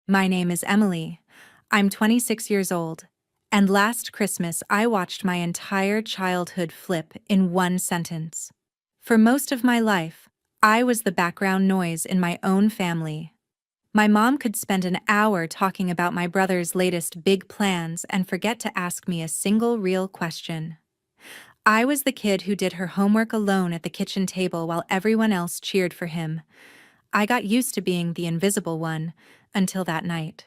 My name is Emily. I'm 26 years old, and last Christmas I watched my entire childhood flip in one sentence. For most of my life, I was the background noise in my own family. My mom could spend an hour talking about my brother's latest big plans and forget to ask me a single real question. I was the kid who did her homework alone at the kitchen table while everyone else cheered for him. I got used to being the invisible one until that night.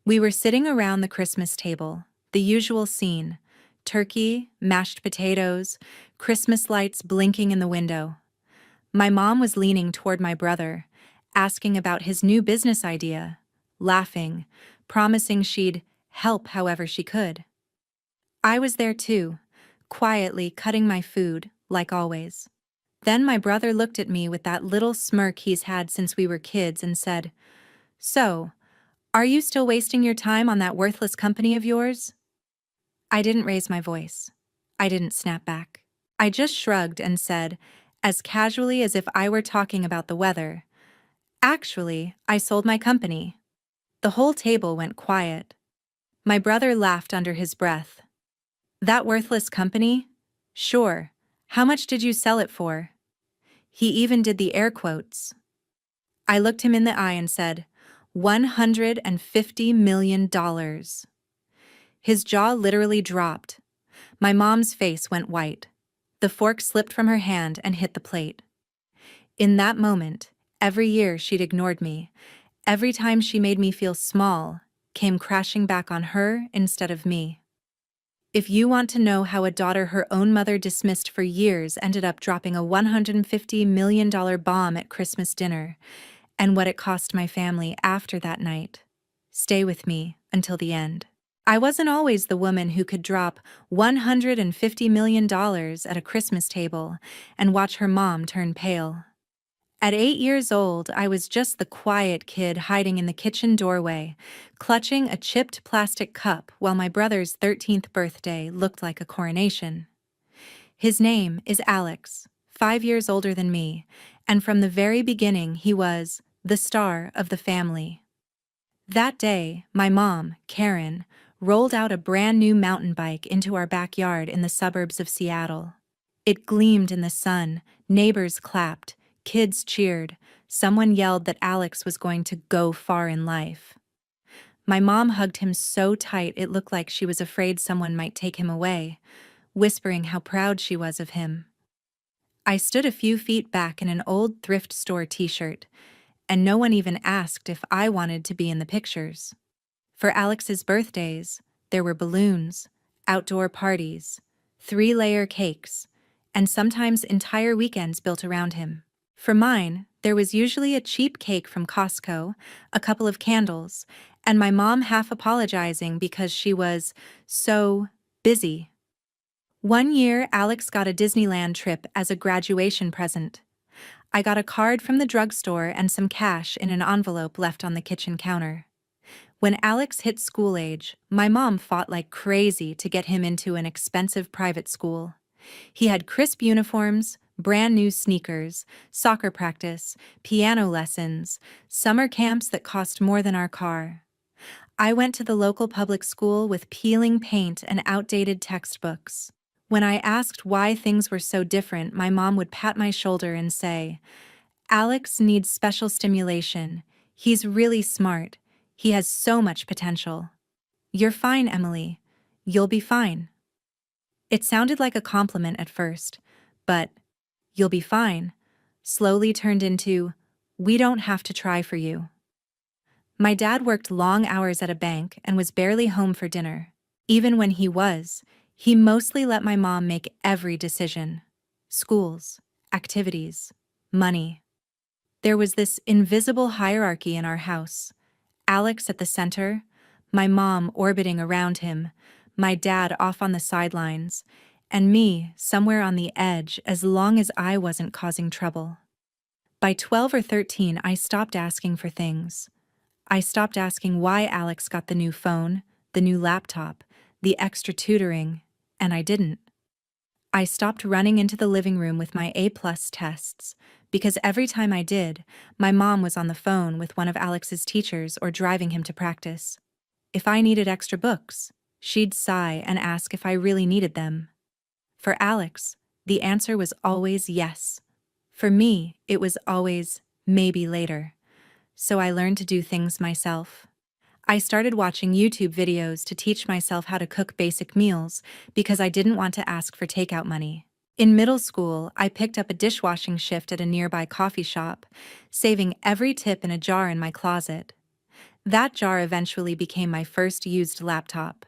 We were sitting around the Christmas table, the usual scene: turkey, mashed potatoes, Christmas lights blinking in the window. My mom was leaning toward my brother, asking about his new business idea, laughing, promising she'd help however she could. I was there too, quietly cutting my food, like always. Then my brother looked at me with that little smirk he's had since we were kids and said, "So, are you still wasting your time on that worthless company of yours?" I didn't raise my voice. I didn't snap back. I just shrugged and said, as casually as if I were talking about the weather, "Actually, I sold my company." The whole table went quiet. My brother laughed under his breath. "That worthless company? Sure. How much did you sell it for?" He even did the air quotes. I looked him in the eye and said, $150 million. His jaw literally dropped. My mom's face went white. The fork slipped from her hand and hit the plate. In that moment, every year she'd ignored me, every time she made me feel small, came crashing back on her instead of me. If you want to know how a daughter her own mother dismissed for years ended up dropping a $150 million bomb at Christmas dinner, and what it cost my family after that night, stay with me until the end. I wasn't always the woman who could drop $150 million at a Christmas table and watch her mom turn pale. At 8 years old, I was just the quiet kid hiding in the kitchen doorway, clutching a chipped plastic cup while my brother's 13th birthday looked like a coronation. His name is Alex, 5 years older than me, and from the very beginning he was the star of the family. That day, my mom, Karen, rolled out a brand new mountain bike into our backyard in the suburbs of Seattle. It gleamed in the sun, neighbors clapped, kids cheered, someone yelled that Alex was going to go far in life. My mom hugged him so tight it looked like she was afraid someone might take him away, whispering how proud she was of him. I stood a few feet back in an old thrift store t-shirt, and no one even asked if I wanted to be in the pictures. For Alex's birthdays, there were balloons, outdoor parties, 3-layer cakes, and sometimes entire weekends built around him. For mine, there was usually a cheap cake from Costco, a couple of candles, and my mom half apologizing because she was so busy. One year, Alex got a Disneyland trip as a graduation present. I got a card from the drugstore and some cash in an envelope left on the kitchen counter. When Alex hit school age, my mom fought like crazy to get him into an expensive private school. He had crisp uniforms, brand new sneakers, soccer practice, piano lessons, summer camps that cost more than our car. I went to the local public school with peeling paint and outdated textbooks. When I asked why things were so different, my mom would pat my shoulder and say, "Alex needs special stimulation. He's really smart. He has so much potential." "You're fine, Emily. You'll be fine." It sounded like a compliment at first, but "you'll be fine" slowly turned into, "we don't have to try for you." My dad worked long hours at a bank and was barely home for dinner. Even when he was, he mostly let my mom make every decision: schools, activities, money. There was this invisible hierarchy in our house: Alex at the center, my mom orbiting around him, my dad off on the sidelines, and me somewhere on the edge as long as I wasn't causing trouble. By 12 or 13, I stopped asking for things. I stopped asking why Alex got the new phone, the new laptop, the extra tutoring, and I didn't. I stopped running into the living room with my A+ tests, because every time I did, my mom was on the phone with one of Alex's teachers or driving him to practice. If I needed extra books, she'd sigh and ask if I really needed them. For Alex, the answer was always yes. For me, it was always maybe later. So I learned to do things myself. I started watching YouTube videos to teach myself how to cook basic meals because I didn't want to ask for takeout money. In middle school, I picked up a dishwashing shift at a nearby coffee shop, saving every tip in a jar in my closet. That jar eventually became my first used laptop.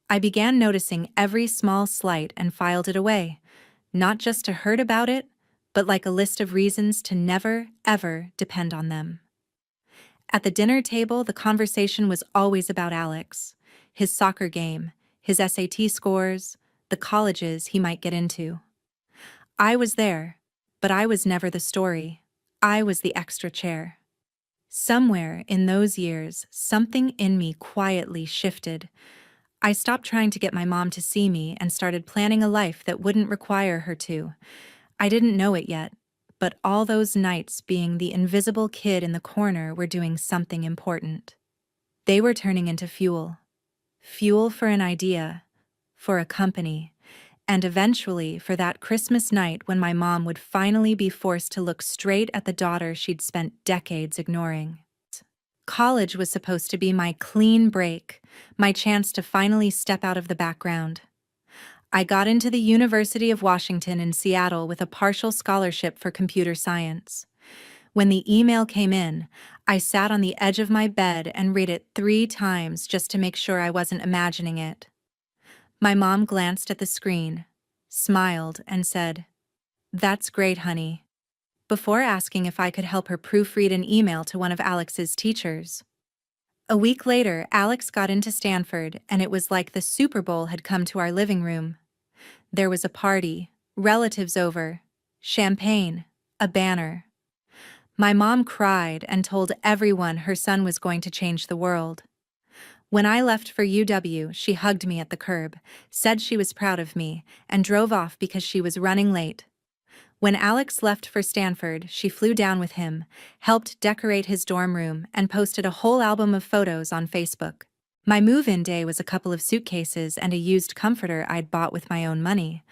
I began noticing every small slight and filed it away, not just to hurt about it, but like a list of reasons to never, ever depend on them. At the dinner table, the conversation was always about Alex, his soccer game, his SAT scores, the colleges he might get into. I was there, but I was never the story. I was the extra chair. Somewhere in those years, something in me quietly shifted. I stopped trying to get my mom to see me and started planning a life that wouldn't require her to. I didn't know it yet, but all those nights being the invisible kid in the corner were doing something important. They were turning into fuel. Fuel for an idea, for a company, and eventually for that Christmas night when my mom would finally be forced to look straight at the daughter she'd spent decades ignoring. College was supposed to be my clean break, my chance to finally step out of the background. I got into the University of Washington in Seattle with a partial scholarship for computer science. When the email came in, I sat on the edge of my bed and read it 3 times just to make sure I wasn't imagining it. My mom glanced at the screen, smiled, and said, "That's great, honey," before asking if I could help her proofread an email to one of Alex's teachers. A week later, Alex got into Stanford, and it was like the Super Bowl had come to our living room. There was a party, relatives over, champagne, a banner. My mom cried and told everyone her son was going to change the world. When I left for UW, she hugged me at the curb, said she was proud of me, and drove off because she was running late. When Alex left for Stanford, she flew down with him, helped decorate his dorm room, and posted a whole album of photos on Facebook. My move-in day was a couple of suitcases and a used comforter I'd bought with my own money.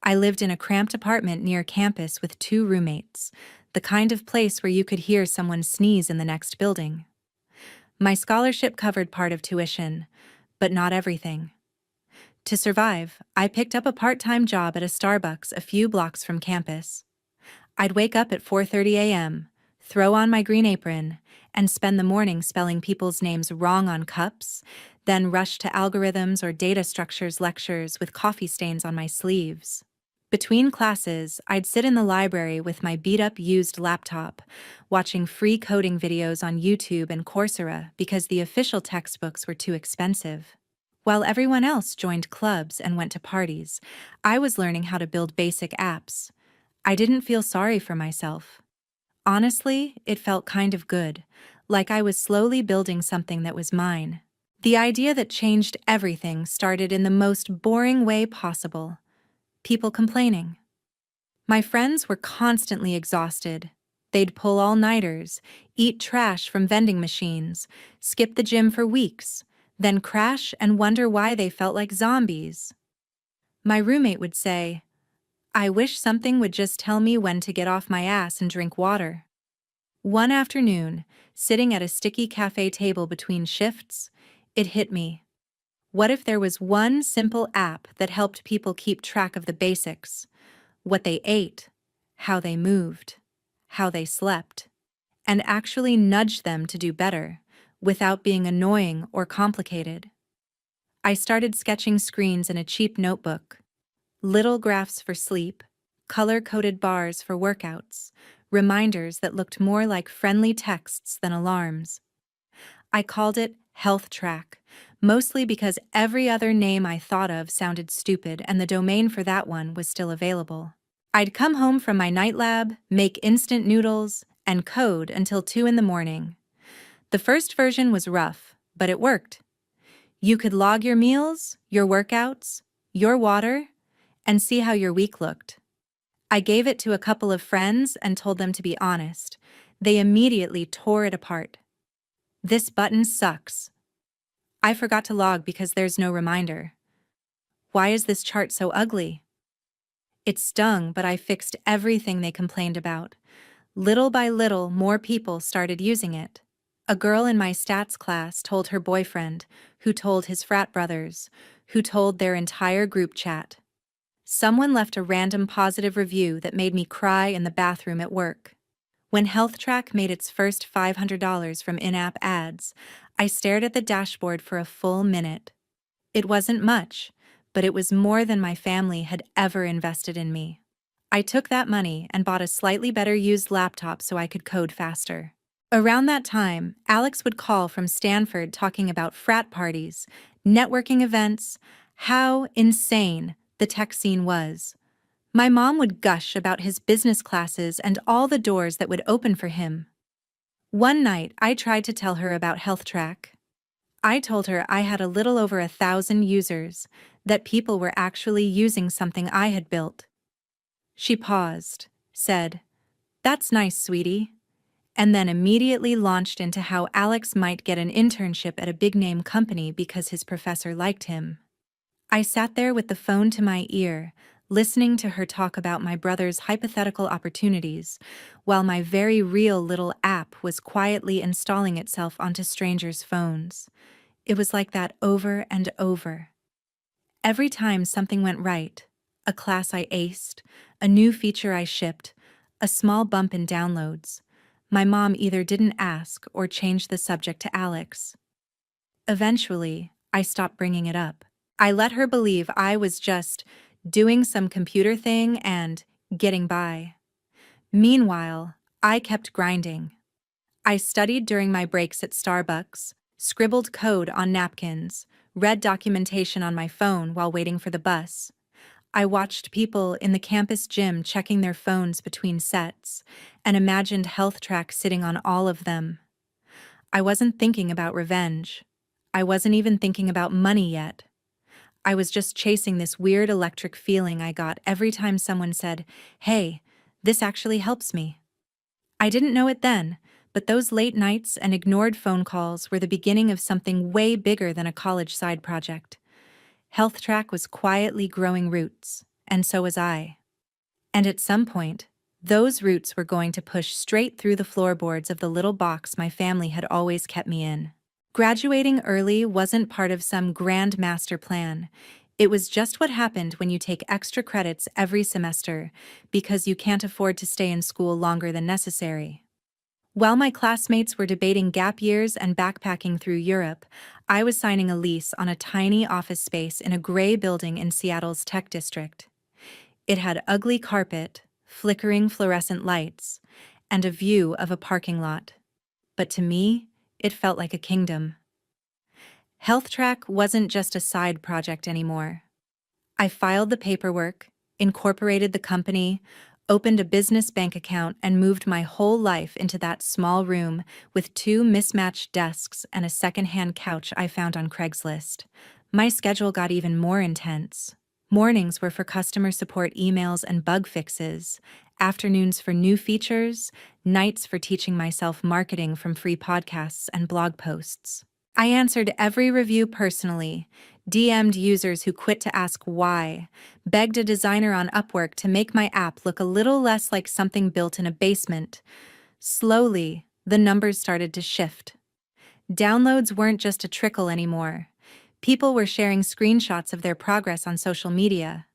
I lived in a cramped apartment near campus with 2 roommates, the kind of place where you could hear someone sneeze in the next building. My scholarship covered part of tuition, but not everything. To survive, I picked up a part-time job at a Starbucks a few blocks from campus. I'd wake up at 4:30 a.m., throw on my green apron, and spend the morning spelling people's names wrong on cups, then rush to algorithms or data structures lectures with coffee stains on my sleeves. Between classes, I'd sit in the library with my beat-up used laptop, watching free coding videos on YouTube and Coursera because the official textbooks were too expensive. While everyone else joined clubs and went to parties, I was learning how to build basic apps. I didn't feel sorry for myself. Honestly, it felt kind of good, like I was slowly building something that was mine. The idea that changed everything started in the most boring way possible. People complaining. My friends were constantly exhausted. They'd pull all-nighters, eat trash from vending machines, skip the gym for weeks, then crash and wonder why they felt like zombies. My roommate would say, "I wish something would just tell me when to get off my ass and drink water." One afternoon, sitting at a sticky cafe table between shifts, it hit me. What if there was one simple app that helped people keep track of the basics? What they ate, how they moved, how they slept, and actually nudge them to do better, without being annoying or complicated. I started sketching screens in a cheap notebook. Little graphs for sleep, color-coded bars for workouts, reminders that looked more like friendly texts than alarms. I called it Health Track, mostly because every other name I thought of sounded stupid and the domain for that one was still available. I'd come home from my night lab, make instant noodles, and code until 2 in the morning. The first version was rough, but it worked. You could log your meals, your workouts, your water, and see how your week looked. I gave it to a couple of friends and told them to be honest. They immediately tore it apart. This button sucks. I forgot to log because there's no reminder. Why is this chart so ugly? It stung, but I fixed everything they complained about. Little by little, more people started using it. A girl in my stats class told her boyfriend, who told his frat brothers, who told their entire group chat. Someone left a random positive review that made me cry in the bathroom at work. When HealthTrack made its first $500 from in-app ads, I stared at the dashboard for a full minute. It wasn't much, but it was more than my family had ever invested in me. I took that money and bought a slightly better used laptop so I could code faster. Around that time, Alex would call from Stanford talking about frat parties, networking events, how insane the tech scene was. My mom would gush about his business classes and all the doors that would open for him. One night, I tried to tell her about HealthTrack. I told her I had a little over 1,000 users, that people were actually using something I had built. She paused, said, "That's nice, sweetie," and then immediately launched into how Alex might get an internship at a big-name company because his professor liked him. I sat there with the phone to my ear, listening to her talk about my brother's hypothetical opportunities, while my very real little app was quietly installing itself onto strangers' phones. It was like that over and over. Every time something went right, a class I aced, a new feature I shipped, a small bump in downloads, my mom either didn't ask or changed the subject to Alex. Eventually, I stopped bringing it up. I let her believe I was just doing some computer thing and getting by. Meanwhile, I kept grinding. I studied during my breaks at Starbucks, scribbled code on napkins, read documentation on my phone while waiting for the bus. I watched people in the campus gym checking their phones between sets and imagined HealthTrack sitting on all of them. I wasn't thinking about revenge. I wasn't even thinking about money yet. I was just chasing this weird electric feeling I got every time someone said, "Hey, this actually helps me." I didn't know it then, but those late nights and ignored phone calls were the beginning of something way bigger than a college side project. HealthTrack was quietly growing roots, and so was I. And at some point, those roots were going to push straight through the floorboards of the little box my family had always kept me in. Graduating early wasn't part of some grand master plan. It was just what happened when you take extra credits every semester because you can't afford to stay in school longer than necessary. While my classmates were debating gap years and backpacking through Europe, I was signing a lease on a tiny office space in a gray building in Seattle's tech district. It had ugly carpet, flickering fluorescent lights, and a view of a parking lot. But to me, it felt like a kingdom. HealthTrack wasn't just a side project anymore. I filed the paperwork, incorporated the company, opened a business bank account, and moved my whole life into that small room with 2 mismatched desks and a secondhand couch I found on Craigslist. My schedule got even more intense. Mornings were for customer support emails and bug fixes, afternoons for new features, nights for teaching myself marketing from free podcasts and blog posts. I answered every review personally, DM'd users who quit to ask why, begged a designer on Upwork to make my app look a little less like something built in a basement. Slowly, the numbers started to shift. Downloads weren't just a trickle anymore. People were sharing screenshots of their progress on social media.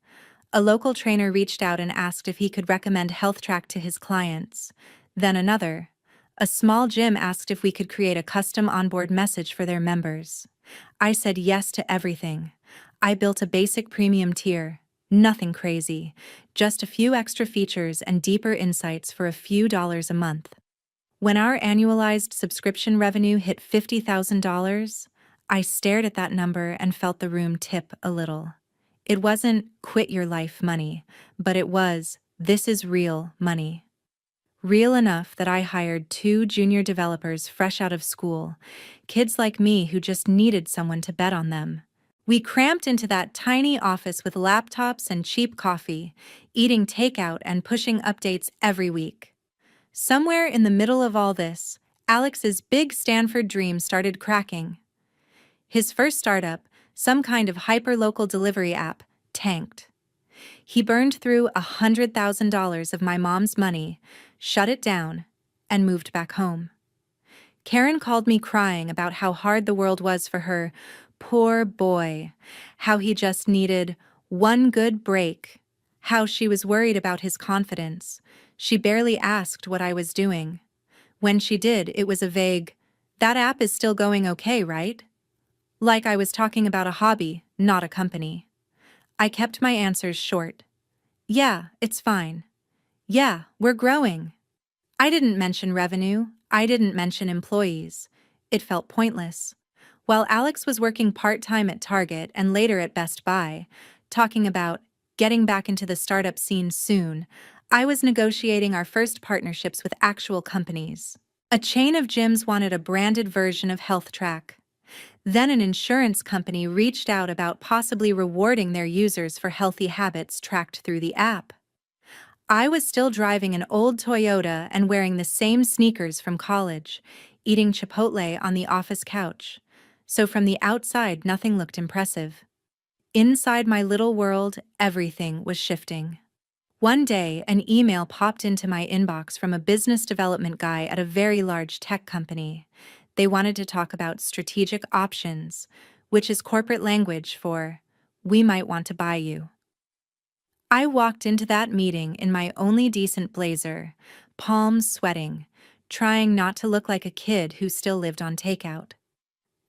A local trainer reached out and asked if he could recommend HealthTrack to his clients. Then another. A small gym asked if we could create a custom onboard message for their members. I said yes to everything. I built a basic premium tier. Nothing crazy. Just a few extra features and deeper insights for a few dollars a month. When our annualized subscription revenue hit $50,000, I stared at that number and felt the room tip a little. It wasn't quit your life money, but it was this is real money. Real enough that I hired 2 junior developers fresh out of school, kids like me who just needed someone to bet on them. We cramped into that tiny office with laptops and cheap coffee, eating takeout and pushing updates every week. Somewhere in the middle of all this, Alex's big Stanford dream started cracking. His first startup, some kind of hyper-local delivery app, tanked. He burned through $100,000 of my mom's money, shut it down, and moved back home. Karen called me crying about how hard the world was for her. Poor boy. How he just needed one good break. How she was worried about his confidence. She barely asked what I was doing. When she did, it was a vague, "That app is still going okay, right?" Like I was talking about a hobby, not a company. I kept my answers short. "Yeah, it's fine. Yeah, we're growing." I didn't mention revenue. I didn't mention employees. It felt pointless. While Alex was working part-time at Target and later at Best Buy, talking about getting back into the startup scene soon, I was negotiating our first partnerships with actual companies. A chain of gyms wanted a branded version of HealthTrack. Then an insurance company reached out about possibly rewarding their users for healthy habits tracked through the app. I was still driving an old Toyota and wearing the same sneakers from college, eating Chipotle on the office couch. So from the outside, nothing looked impressive. Inside my little world, everything was shifting. One day, an email popped into my inbox from a business development guy at a very large tech company. They wanted to talk about strategic options, which is corporate language for, "We might want to buy you." I walked into that meeting in my only decent blazer, palms sweating, trying not to look like a kid who still lived on takeout.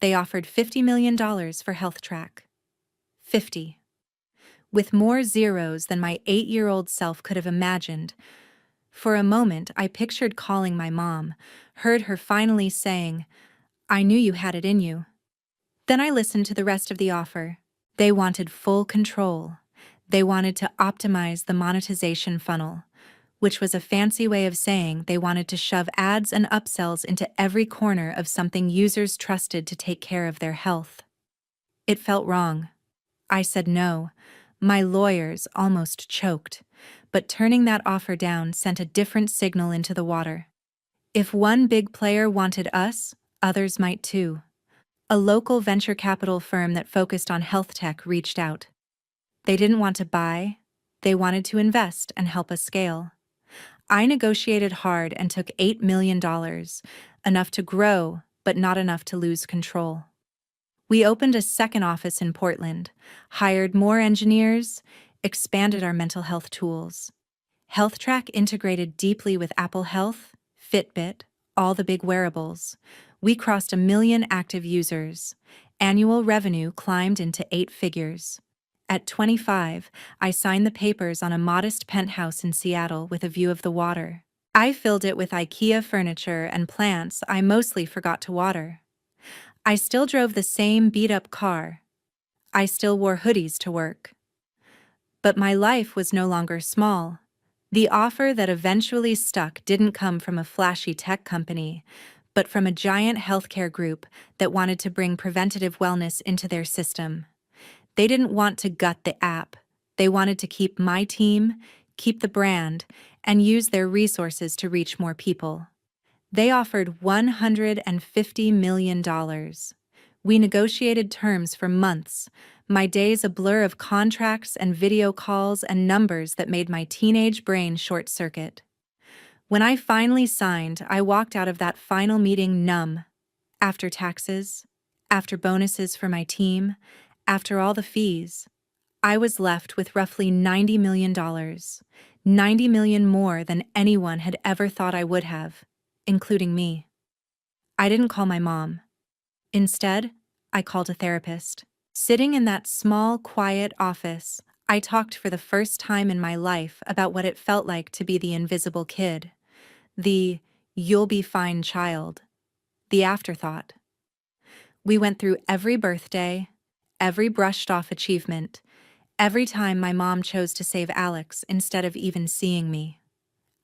They offered $50 million for HealthTrack. 50. With more zeros than my 8-year-old self could have imagined. For a moment, I pictured calling my mom, heard her finally saying, "I knew you had it in you." Then I listened to the rest of the offer. They wanted full control. They wanted to optimize the monetization funnel, which was a fancy way of saying they wanted to shove ads and upsells into every corner of something users trusted to take care of their health. It felt wrong. I said no. My lawyers almost choked, but turning that offer down sent a different signal into the water. If one big player wanted us, others might too. A local venture capital firm that focused on health tech reached out. They didn't want to buy, they wanted to invest and help us scale. I negotiated hard and took $8 million, enough to grow, but not enough to lose control. We opened a second office in Portland, hired more engineers, expanded our mental health tools. HealthTrack integrated deeply with Apple Health, Fitbit, all the big wearables. We crossed 1 million active users. Annual revenue climbed into 8 figures. At 25, I signed the papers on a modest penthouse in Seattle with a view of the water. I filled it with IKEA furniture and plants I mostly forgot to water. I still drove the same beat-up car. I still wore hoodies to work. But my life was no longer small. The offer that eventually stuck didn't come from a flashy tech company, but from a giant healthcare group that wanted to bring preventative wellness into their system. They didn't want to gut the app. They wanted to keep my team, keep the brand, and use their resources to reach more people. They offered $150 million. We negotiated terms for months, my days a blur of contracts and video calls and numbers that made my teenage brain short-circuit. When I finally signed, I walked out of that final meeting numb. After taxes, after bonuses for my team, after all the fees, I was left with roughly $90 million, $90 million more than anyone had ever thought I would have, including me. I didn't call my mom. Instead, I called a therapist. Sitting in that small, quiet office, I talked for the first time in my life about what it felt like to be the invisible kid, the "you'll be fine" child, the afterthought. We went through every birthday, every brushed-off achievement, every time my mom chose to save Alex instead of even seeing me.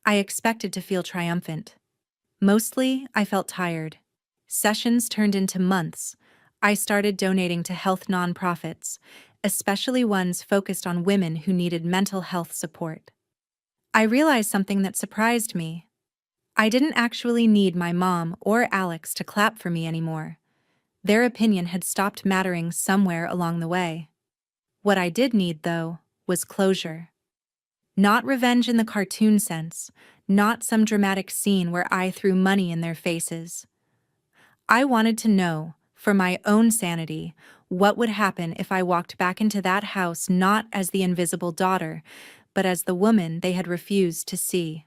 I expected to feel triumphant. Mostly, I felt tired. Sessions turned into months, I started donating to health nonprofits, especially ones focused on women who needed mental health support. I realized something that surprised me. I didn't actually need my mom or Alex to clap for me anymore. Their opinion had stopped mattering somewhere along the way. What I did need, though, was closure. Not revenge in the cartoon sense, not some dramatic scene where I threw money in their faces. I wanted to know, for my own sanity, what would happen if I walked back into that house not as the invisible daughter, but as the woman they had refused to see.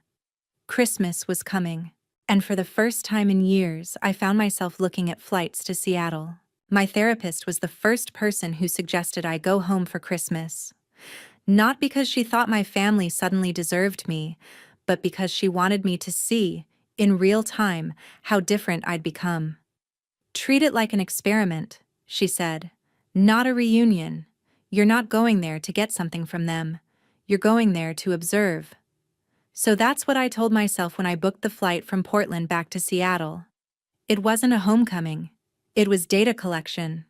Christmas was coming, and for the first time in years, I found myself looking at flights to Seattle. My therapist was the first person who suggested I go home for Christmas. Not because she thought my family suddenly deserved me, but because she wanted me to see, in real time, how different I'd become. Treat it like an experiment, she said. Not a reunion. You're not going there to get something from them. You're going there to observe. So that's what I told myself when I booked the flight from Portland back to Seattle. It wasn't a homecoming. It was data collection.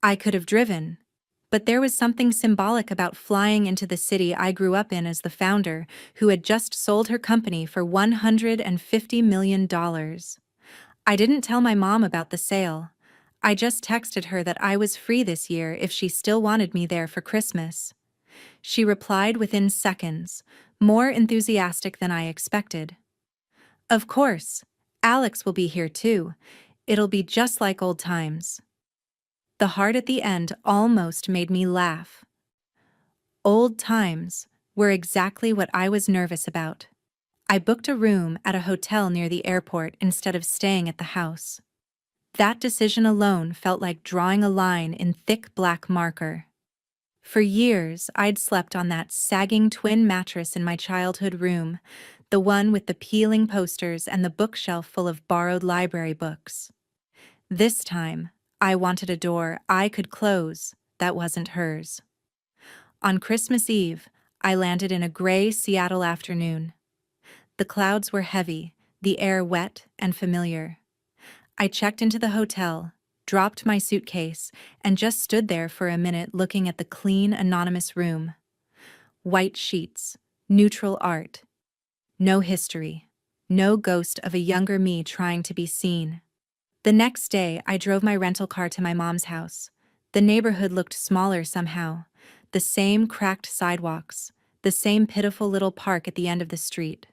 I could have driven. But there was something symbolic about flying into the city I grew up in as the founder, who had just sold her company for $150 million. I didn't tell my mom about the sale. I just texted her that I was free this year if she still wanted me there for Christmas. She replied within seconds, more enthusiastic than I expected. Of course, Alex will be here too. It'll be just like old times. The heart at the end almost made me laugh. Old times were exactly what I was nervous about. I booked a room at a hotel near the airport instead of staying at the house. That decision alone felt like drawing a line in thick black marker. For years, I'd slept on that sagging twin mattress in my childhood room, the one with the peeling posters and the bookshelf full of borrowed library books. This time, I wanted a door I could close that wasn't hers. On Christmas Eve, I landed in a gray Seattle afternoon. The clouds were heavy, the air wet and familiar. I checked into the hotel, dropped my suitcase, and just stood there for a minute looking at the clean, anonymous room. White sheets, neutral art. No history. No ghost of a younger me trying to be seen. The next day, I drove my rental car to my mom's house. The neighborhood looked smaller somehow. The same cracked sidewalks, the same pitiful little park at the end of the street.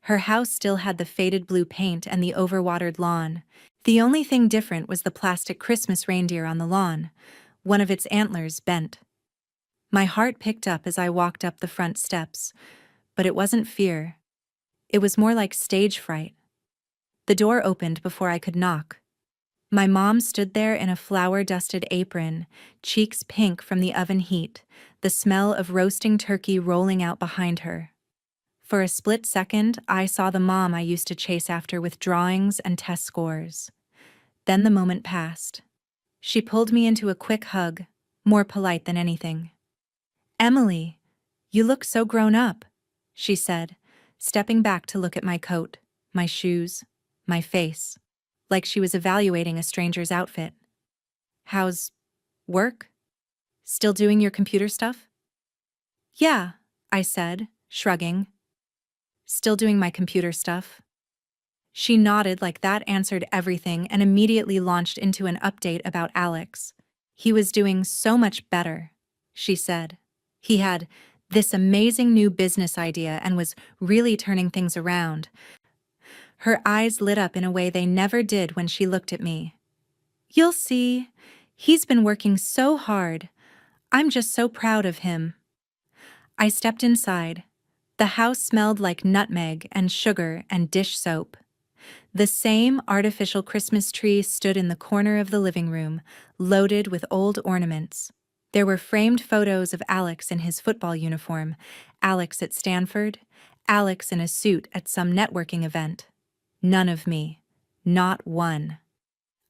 Her house still had the faded blue paint and the overwatered lawn. The only thing different was the plastic Christmas reindeer on the lawn, one of its antlers bent. My heart picked up as I walked up the front steps, but it wasn't fear. It was more like stage fright. The door opened before I could knock. My mom stood there in a flour-dusted apron, cheeks pink from the oven heat, the smell of roasting turkey rolling out behind her. For a split second, I saw the mom I used to chase after with drawings and test scores. Then the moment passed. She pulled me into a quick hug, more polite than anything. "Emily, you look so grown up," she said, stepping back to look at my coat, my shoes, my face, like she was evaluating a stranger's outfit. "How's work? Still doing your computer stuff?" "Yeah," I said, shrugging. "Still doing my computer stuff." She nodded like that answered everything and immediately launched into an update about Alex. "He was doing so much better," she said. "He had this amazing new business idea and was really turning things around." Her eyes lit up in a way they never did when she looked at me. "You'll see. He's been working so hard. I'm just so proud of him." I stepped inside. The house smelled like nutmeg and sugar and dish soap. The same artificial Christmas tree stood in the corner of the living room, loaded with old ornaments. There were framed photos of Alex in his football uniform, Alex at Stanford, Alex in a suit at some networking event. None of me. Not one.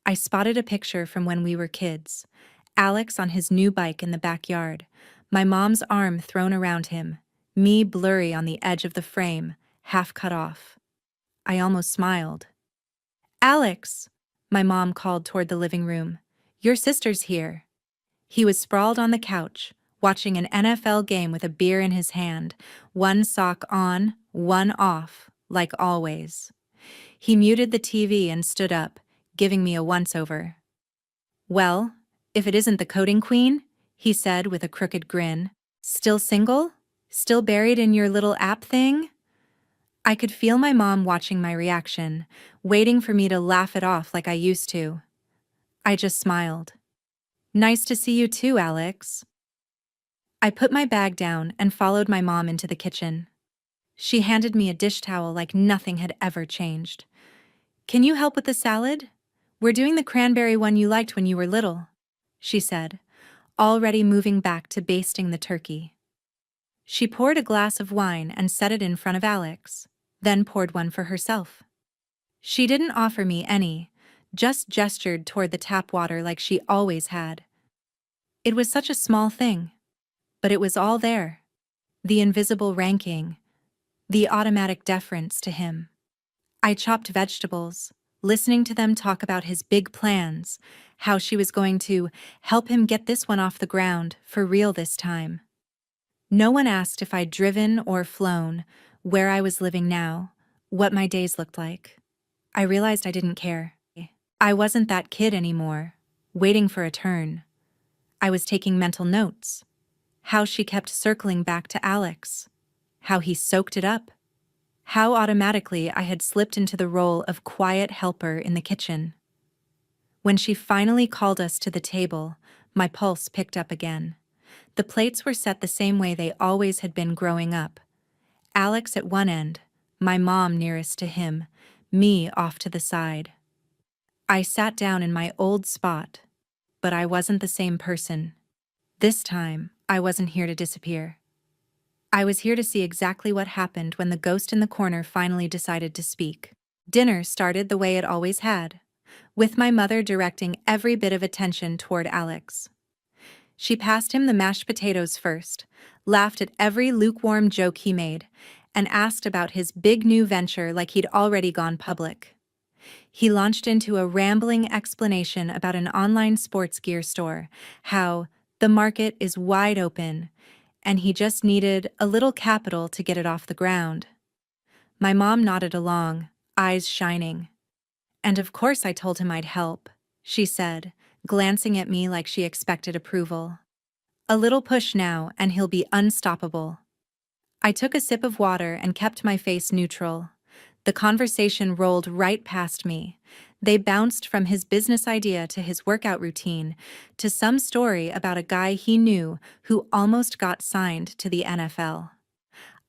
I spotted a picture from when we were kids. Alex on his new bike in the backyard, my mom's arm thrown around him, me blurry on the edge of the frame, half cut off. I almost smiled. "Alex," my mom called toward the living room. Your sister's here." He was sprawled on the couch, watching an NFL game with a beer in his hand, one sock on, one off, like always. He muted the TV and stood up, giving me a once-over. "Well, if it isn't the coding queen," he said with a crooked grin. "Still single? Still buried in your little app thing?" I could feel my mom watching my reaction, waiting for me to laugh it off like I used to. I just smiled. "Nice to see you too, Alex." I put my bag down and followed my mom into the kitchen. She handed me a dish towel like nothing had ever changed. "Can you help with the salad? We're doing the cranberry one you liked when you were little," she said, already moving back to basting the turkey. She poured a glass of wine and set it in front of Alex, then poured one for herself. She didn't offer me any, just gestured toward the tap water like she always had. It was such a small thing, but it was all there. The invisible ranking, the automatic deference to him. I chopped vegetables, listening to them talk about his big plans, how she was going to help him get this one off the ground for real this time. No one asked if I'd driven or flown, where I was living now, what my days looked like. I realized I didn't care. I wasn't that kid anymore, waiting for a turn. I was taking mental notes. How she kept circling back to Alex. How he soaked it up. How automatically I had slipped into the role of quiet helper in the kitchen. When she finally called us to the table, my pulse picked up again. The plates were set the same way they always had been growing up. Alex at one end, my mom nearest to him, me off to the side. I sat down in my old spot, but I wasn't the same person. This time, I wasn't here to disappear. I was here to see exactly what happened when the ghost in the corner finally decided to speak. Dinner started the way it always had, with my mother directing every bit of attention toward Alex. She passed him the mashed potatoes first, laughed at every lukewarm joke he made, and asked about his big new venture like he'd already gone public. He launched into a rambling explanation about an online sports gear store, how the market is wide open, and he just needed a little capital to get it off the ground. My mom nodded along, eyes shining. "And of course I told him I'd help," she said, glancing at me like she expected approval. "A little push now, and he'll be unstoppable." I took a sip of water and kept my face neutral. The conversation rolled right past me. They bounced from his business idea to his workout routine, to some story about a guy he knew who almost got signed to the NFL.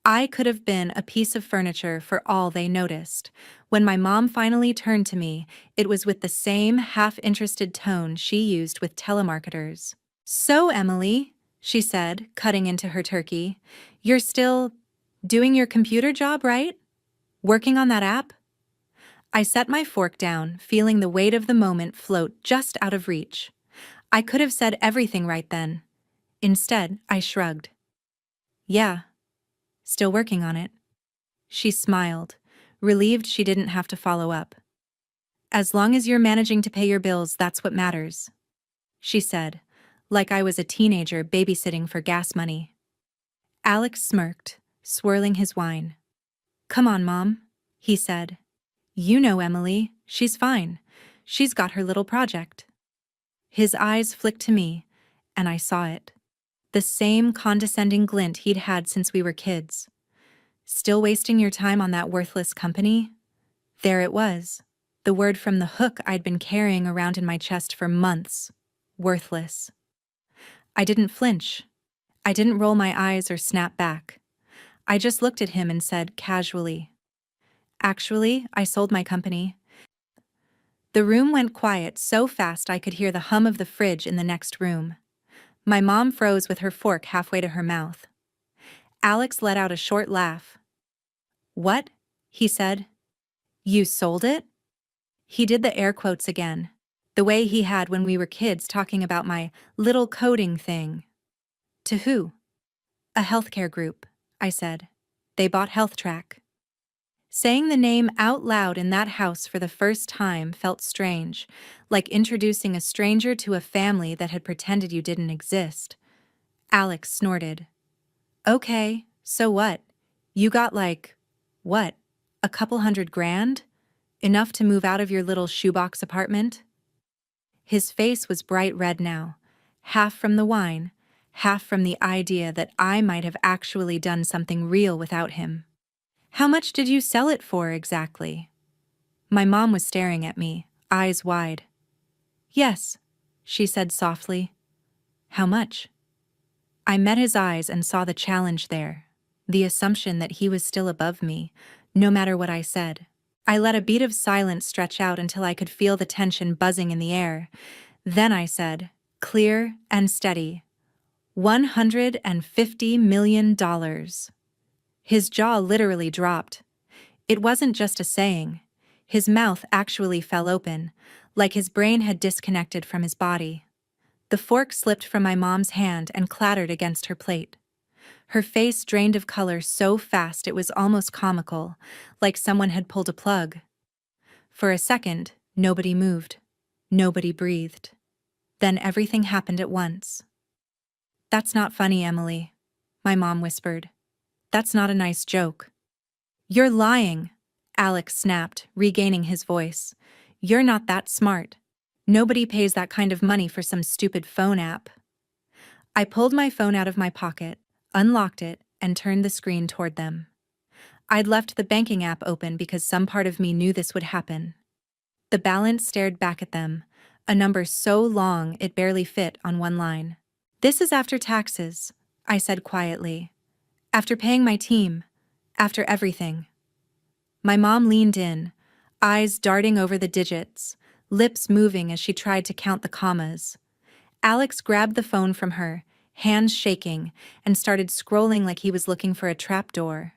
I could have been a piece of furniture for all they noticed. When my mom finally turned to me, it was with the same half-interested tone she used with telemarketers. "So, Emily," she said, cutting into her turkey, "you're still doing your computer job, right? Working on that app?" I set my fork down, feeling the weight of the moment float just out of reach. I could have said everything right then. Instead, I shrugged. "Yeah, still working on it." She smiled, relieved she didn't have to follow up. "As long as you're managing to pay your bills, that's what matters," she said, like I was a teenager babysitting for gas money. Alex smirked, swirling his wine. "Come on, Mom," he said. "You know Emily, she's fine. She's got her little project." His eyes flicked to me, and I saw it. The same condescending glint he'd had since we were kids. "Still wasting your time on that worthless company?" There it was, the word from the hook I'd been carrying around in my chest for months. Worthless. I didn't flinch. I didn't roll my eyes or snap back. I just looked at him and said casually, "Actually, I sold my company." The room went quiet so fast I could hear the hum of the fridge in the next room. My mom froze with her fork halfway to her mouth. Alex let out a short laugh. "What?" he said. "You sold it?" He did the air quotes again, the way he had when we were kids talking about my little coding thing. "To who?" "A healthcare group," I said. "They bought HealthTrack." Saying the name out loud in that house for the first time felt strange, like introducing a stranger to a family that had pretended you didn't exist. Alex snorted. Okay, so what? You got what? A couple $100,000? Enough to move out of your little shoebox apartment? His face was bright red now, half from the wine, half from the idea that I might have actually done something real without him. How much did you sell it for exactly? My mom was staring at me, eyes wide. Yes, she said softly. How much? I met his eyes and saw the challenge there, the assumption that he was still above me, no matter what I said. I let a beat of silence stretch out until I could feel the tension buzzing in the air. Then I said, clear and steady, $150 million. His jaw literally dropped. It wasn't just a saying. His mouth actually fell open, like his brain had disconnected from his body. The fork slipped from my mom's hand and clattered against her plate. Her face drained of color so fast it was almost comical, like someone had pulled a plug. For a second, nobody moved. Nobody breathed. Then everything happened at once. That's not funny, Emily, my mom whispered. That's not a nice joke. You're lying, Alex snapped, regaining his voice. You're not that smart. Nobody pays that kind of money for some stupid phone app. I pulled my phone out of my pocket, unlocked it, and turned the screen toward them. I'd left the banking app open because some part of me knew this would happen. The balance stared back at them, a number so long it barely fit on one line. This is after taxes, I said quietly. After paying my team. After everything. My mom leaned in, eyes darting over the digits, lips moving as she tried to count the commas. Alex grabbed the phone from her, hands shaking, and started scrolling like he was looking for a trapdoor.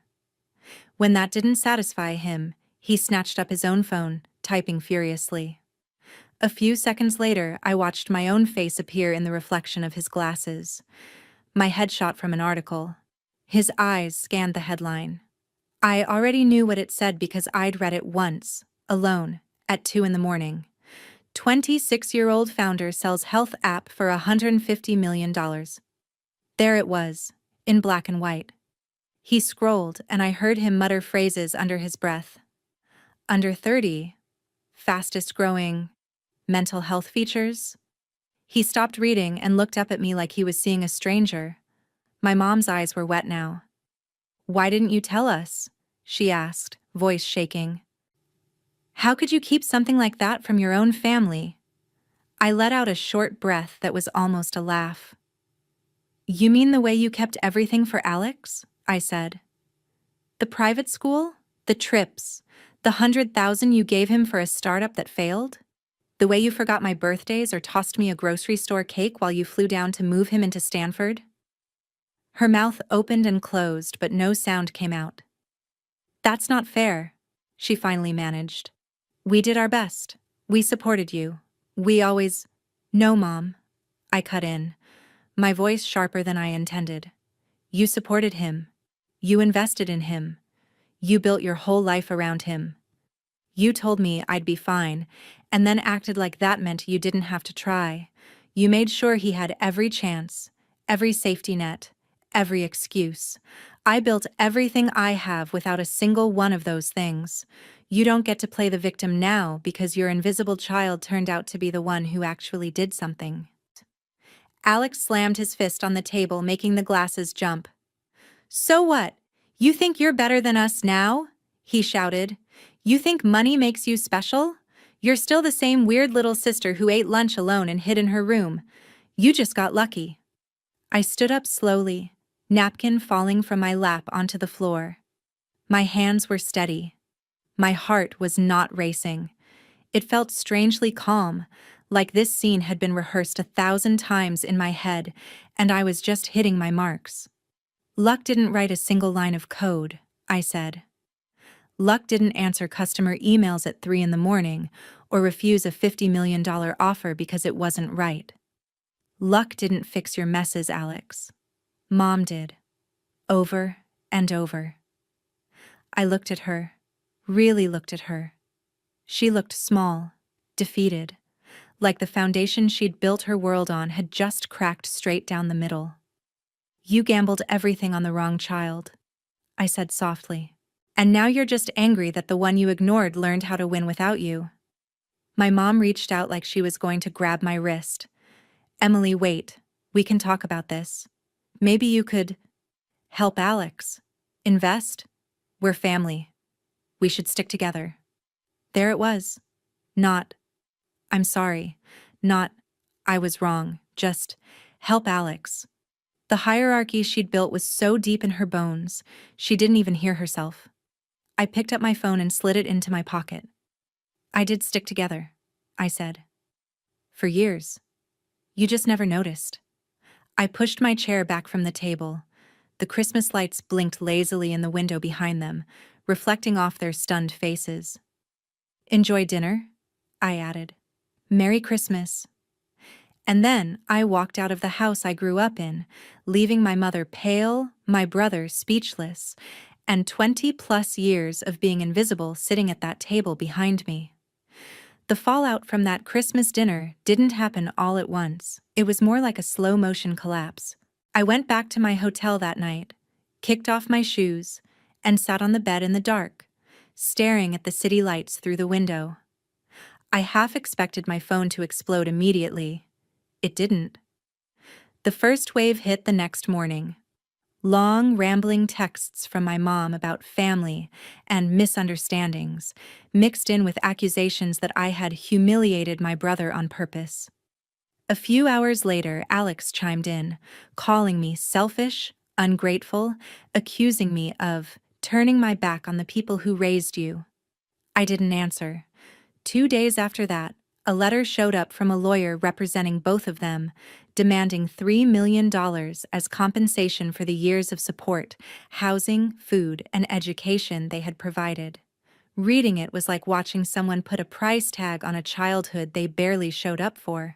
When that didn't satisfy him, he snatched up his own phone, typing furiously. A few seconds later, I watched my own face appear in the reflection of his glasses. My headshot from an article. His eyes scanned the headline. I already knew what it said because I'd read it once, alone, at 2 a.m. 26-year-old founder sells health app for $150 million. There it was, in black and white. He scrolled, and I heard him mutter phrases under his breath. Under 30, fastest growing, mental health features. He stopped reading and looked up at me like he was seeing a stranger. My mom's eyes were wet now. Why didn't you tell us? She asked, voice shaking. How could you keep something like that from your own family? I let out a short breath that was almost a laugh. You mean the way you kept everything for Alex? I said. The private school? The trips? The $100,000 you gave him for a startup that failed? The way you forgot my birthdays or tossed me a grocery store cake while you flew down to move him into Stanford? Her mouth opened and closed, but no sound came out. That's not fair, she finally managed. We did our best. We supported you. We always— No, Mom, I cut in, my voice sharper than I intended. You supported him. You invested in him. You built your whole life around him. You told me I'd be fine, and then acted like that meant you didn't have to try. You made sure he had every chance, every safety net, every excuse. I built everything I have without a single one of those things. You don't get to play the victim now because your invisible child turned out to be the one who actually did something. Alex slammed his fist on the table, making the glasses jump. So what? You think you're better than us now? He shouted. You think money makes you special? You're still the same weird little sister who ate lunch alone and hid in her room. You just got lucky. I stood up slowly, napkin falling from my lap onto the floor. My hands were steady. My heart was not racing. It felt strangely calm, like this scene had been rehearsed 1,000 times in my head, and I was just hitting my marks. Luck didn't write a single line of code, I said. Luck didn't answer customer emails at 3 a.m. or refuse a $50 million offer because it wasn't right. Luck didn't fix your messes, Alex. Mom did. Over and over. I looked at her, really looked at her. She looked small, defeated, like the foundation she'd built her world on had just cracked straight down the middle. "You gambled everything on the wrong child," I said softly. "And now you're just angry that the one you ignored learned how to win without you." My mom reached out like she was going to grab my wrist. "Emily, wait. We can talk about this. Maybe you could help Alex. Invest. We're family. We should stick together." There it was. Not, "I'm sorry." Not, "I was wrong." Just, "Help Alex." The hierarchy she'd built was so deep in her bones, she didn't even hear herself. I picked up my phone and slid it into my pocket. "I did stick together," I said. "For years. You just never noticed." I pushed my chair back from the table. The Christmas lights blinked lazily in the window behind them, reflecting off their stunned faces. "Enjoy dinner?" I added. "Merry Christmas." And then I walked out of the house I grew up in, leaving my mother pale, my brother speechless, and 20+ years of being invisible sitting at that table behind me. The fallout from that Christmas dinner didn't happen all at once. It was more like a slow-motion collapse. I went back to my hotel that night, kicked off my shoes, and sat on the bed in the dark, staring at the city lights through the window. I half expected my phone to explode immediately. It didn't. The first wave hit the next morning. Long, rambling texts from my mom about family and misunderstandings, mixed in with accusations that I had humiliated my brother on purpose. A few hours later, Alex chimed in, calling me selfish, ungrateful, accusing me of turning my back on the people who raised you. I didn't answer. 2 days after that, a letter showed up from a lawyer representing both of them, demanding $3 million as compensation for the years of support, housing, food, and education they had provided. Reading it was like watching someone put a price tag on a childhood they barely showed up for.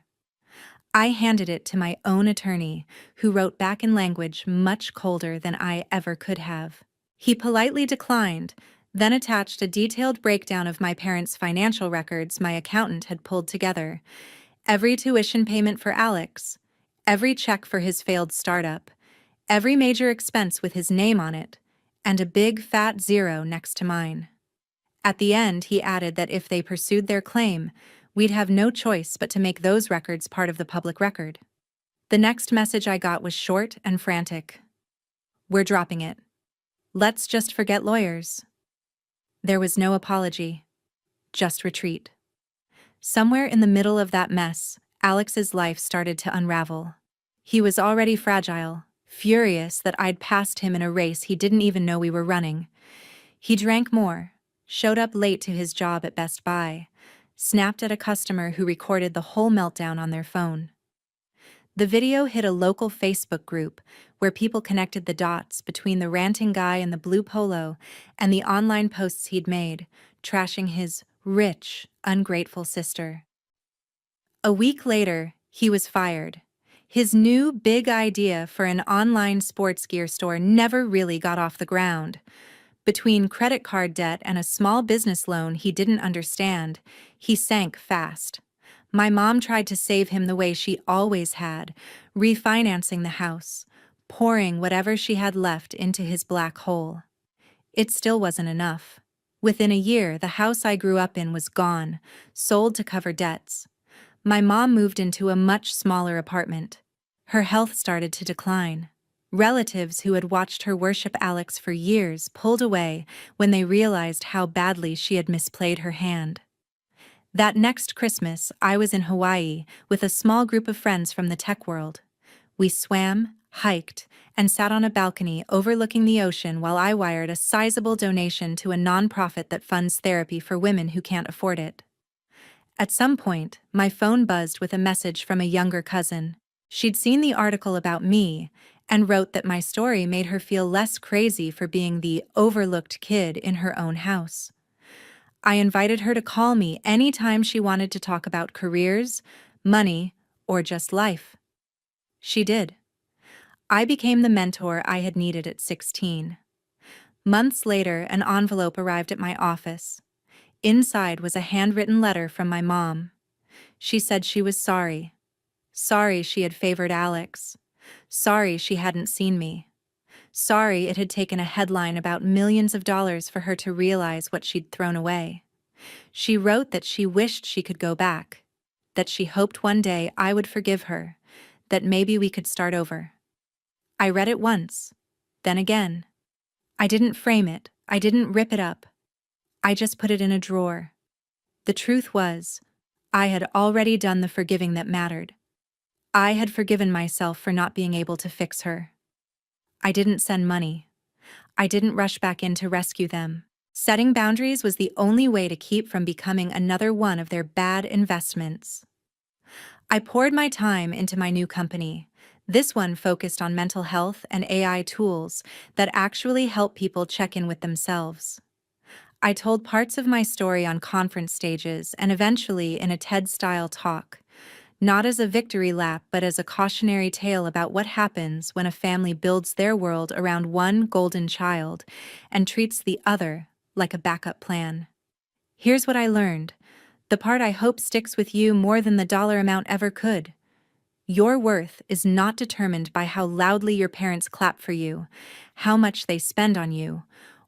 I handed it to my own attorney, who wrote back in language much colder than I ever could have. He politely declined, then attached a detailed breakdown of my parents' financial records my accountant had pulled together. Every tuition payment for Alex, every check for his failed startup, every major expense with his name on it, and a big fat zero next to mine. At the end, he added that if they pursued their claim, we'd have no choice but to make those records part of the public record. The next message I got was short and frantic. "We're dropping it. Let's just forget lawyers." There was no apology, just retreat. Somewhere in the middle of that mess, Alex's life started to unravel. He was already fragile, furious that I'd passed him in a race he didn't even know we were running. He drank more, showed up late to his job at Best Buy, snapped at a customer who recorded the whole meltdown on their phone. The video hit a local Facebook group where people connected the dots between the ranting guy in the blue polo and the online posts he'd made, trashing his rich, ungrateful sister. A week later, he was fired. His new big idea for an online sports gear store never really got off the ground. Between credit card debt and a small business loan he didn't understand, he sank fast. My mom tried to save him the way she always had, refinancing the house, pouring whatever she had left into his black hole. It still wasn't enough. Within a year, the house I grew up in was gone, sold to cover debts. My mom moved into a much smaller apartment. Her health started to decline. Relatives who had watched her worship Alex for years pulled away when they realized how badly she had misplayed her hand. That next Christmas, I was in Hawaii with a small group of friends from the tech world. We swam, hiked, and sat on a balcony overlooking the ocean while I wired a sizable donation to a nonprofit that funds therapy for women who can't afford it. At some point, my phone buzzed with a message from a younger cousin. She'd seen the article about me and wrote that my story made her feel less crazy for being the overlooked kid in her own house. I invited her to call me anytime she wanted to talk about careers, money, or just life. She did. I became the mentor I had needed at 16. Months later, an envelope arrived at my office. Inside was a handwritten letter from my mom. She said she was sorry. Sorry she had favored Alex. Sorry she hadn't seen me. Sorry it had taken a headline about millions of dollars for her to realize what she'd thrown away. She wrote that she wished she could go back, that she hoped one day I would forgive her, that maybe we could start over. I read it once, then again. I didn't frame it, I didn't rip it up. I just put it in a drawer. The truth was, I had already done the forgiving that mattered. I had forgiven myself for not being able to fix her. I didn't send money. I didn't rush back in to rescue them. Setting boundaries was the only way to keep from becoming another one of their bad investments. I poured my time into my new company. This one focused on mental health and AI tools that actually help people check in with themselves. I told parts of my story on conference stages and eventually in a TED-style talk, not as a victory lap but as a cautionary tale about what happens when a family builds their world around one golden child and treats the other like a backup plan. Here's what I learned, the part I hope sticks with you more than the dollar amount ever could. Your worth is not determined by how loudly your parents clap for you, how much they spend on you,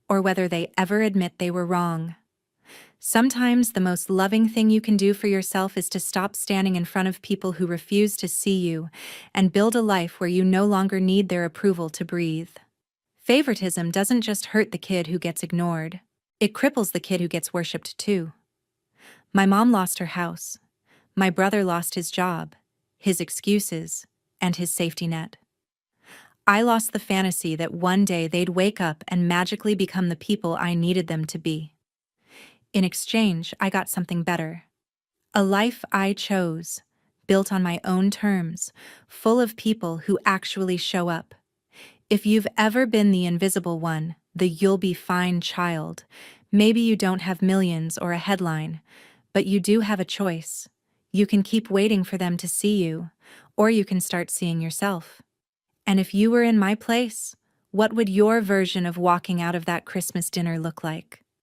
or whether they ever admit they were wrong. Sometimes the most loving thing you can do for yourself is to stop standing in front of people who refuse to see you and build a life where you no longer need their approval to breathe. Favoritism doesn't just hurt the kid who gets ignored. It cripples the kid who gets worshipped too. My mom lost her house. My brother lost his job, his excuses, and his safety net. I lost the fantasy that one day they'd wake up and magically become the people I needed them to be. In exchange, I got something better. A life I chose, built on my own terms, full of people who actually show up. If you've ever been the invisible one, the you'll be fine child, maybe you don't have millions or a headline, but you do have a choice. You can keep waiting for them to see you, or you can start seeing yourself. And if you were in my place, what would your version of walking out of that Christmas dinner look like?